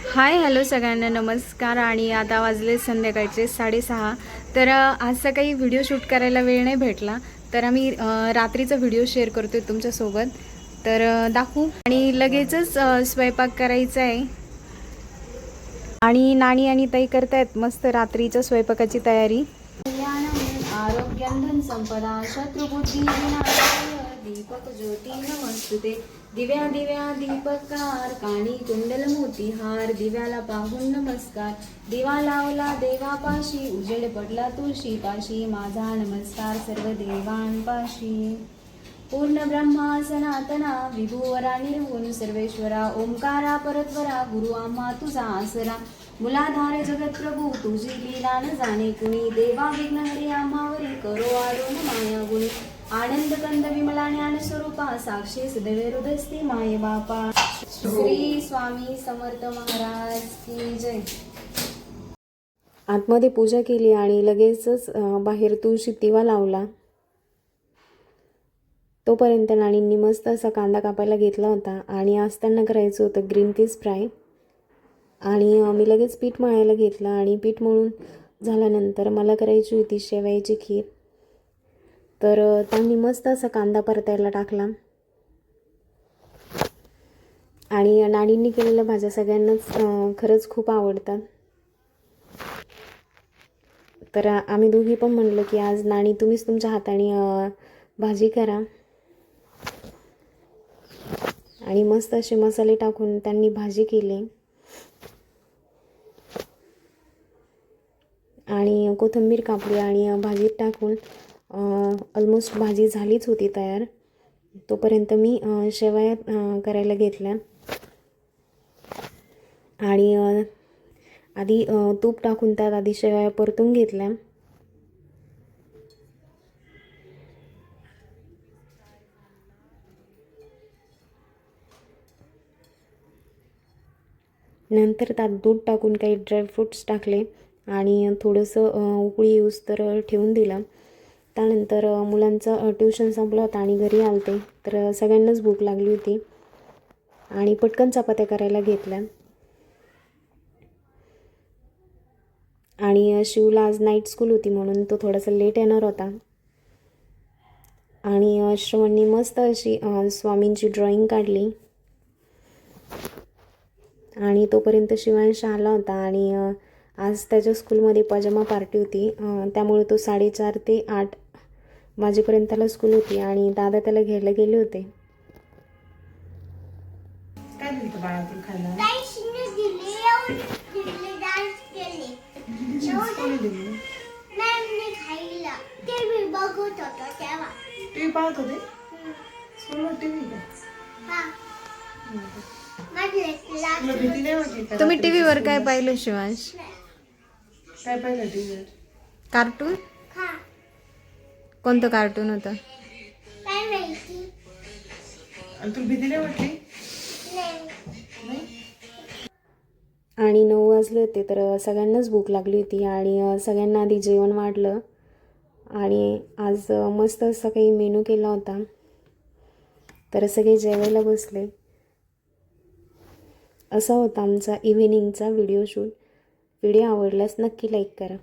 Hi hello सगळ्यांना नमस्कार. आणि आता वाजले संध्याकाळचे 6:30. तर आज सकाळी व्हिडिओ शूट करायला वेळ नाही भेटला, तर आम्ही रात्रीचा व्हिडिओ शेअर करतोय तुमच्यासोबत. तर दाखवू आणि लगेचच स्वयंपाक करायचा आहे. आणि नाणी आणि ताई करतायत मस्त रात्रीच्या स्वयंपाकाची तयारी. आरोग्यंधन संपदा शत्रुबुद्धी विनाशाय दीपक ज्योती नमस्तुते. दिव्या दिव्या दीपकार काणी कुंडल मोतीहार. दिव्याला पाहून नमस्कार. दिवा लावला देवापाशी उजेड पडला तुळशी पाशी. माझा नमस्कार सर्व देवांपाशी. पूर्ण ब्रह्मा सनातना विभुवरा निर्गुण सर्वेश्वरा. ओंकारा परत्वरा गुरु आम्हा तुझा आसरा. मुलाधार जगत प्रभू तुझी लीला न जाणे कुणी. देवा विघ्न हरी आम्हावरी करो आडून माया गुणी. आनंद कंद विमला ज्ञान स्वरूपा साक्षी सदैव हृदयस्थी माये बापा. श्री स्वामी समर्थ महाराज की जय. आतमध्ये पूजा केली आणि लगेचच बाहेर तुळशीत दिवा लावला. तोपर्यंत नाणींनी मस्त असा कांदा कापायला घेतला होता आणि आज त्यांना करायचं होतं ग्रीन पीस फ्राय. आणि मी लगेच पीठ मळायला घेतलं आणि पीठ मळून झाल्यानंतर मला करायची होती शेवयाची खीर. तर त्यांनी मस्त असा कांदा परतायला टाकला. आणि नाणींनी केलेल्या भाज्या सगळ्यांनाच खरंच खूप आवडतात. तर आम्ही दोघी पण म्हणलं की आज नाणी तुम्हीच तुमच्या हाताने भाजी करा. आणि मस्त असे मसाले टाकून त्यांनी भाजी केली. आणि कोथिंबीर कापली आणि भाजीत टाकून ऑलमोस्ट भाजी झालीच होती तयार. तोपर्यंत मी शेवया करायला घेतल्या. आणि आधी तूप टाकून त्यात आधी शेवया परतून घेतल्या. नंतर त्यात दूध टाकून काही ड्रायफ्रूट्स टाकले आणि थोडंसं उकळी येऊस तर ठेवून दिलं. त्यानंतर मुलांचं ट्युशन संपलं होतं आणि घरी आलते, तर सगळ्यांनाच भूक लागली होती आणि पटकन चपात्या करायला घेतल्या. आणि शिवला आज नाईट स्कूल होती म्हणून तो थोडासा लेट येणार होता. आणि श्रवणनी मस्त अशी स्वामींची ड्रॉइंग काढली. आणि तोपर्यंत शिवांश आला होता आणि आज त्याच्या स्कूलमध्ये पजामा पार्टी होती, त्यामुळे तो 4:30 ते 8 वाजेपर्यंत त्याला स्कूल होती आणि दादा त्याला घ्यायला गेले होते. काय दिलं बाळा तू खायला? टीव्ही पाहत होते. स्कूलवर टीव्ही का? तुला भीती नाही वाटली का? तुम्ही टीव्हीवर काय पाहिलं शिवांश? काय पाहिलं टीव्हीवर? कार्टून? कोणतं कार्टून होतं? आणि तुला भीती नाही वाटली? आणि 9 वाजले होते, तर सगळ्यांनाच भूक लागली होती आणि सगळ्यांना आधी जेवण वाढलं. आणि आज मस्त असं काही मेनू केला होता, तर सगळे जेवायला बसले. असा होता आमचा इव्हिनिंगचा व्हिडिओ शूट. व्हिडिओ आवडल्यास नक्की लाईक करा.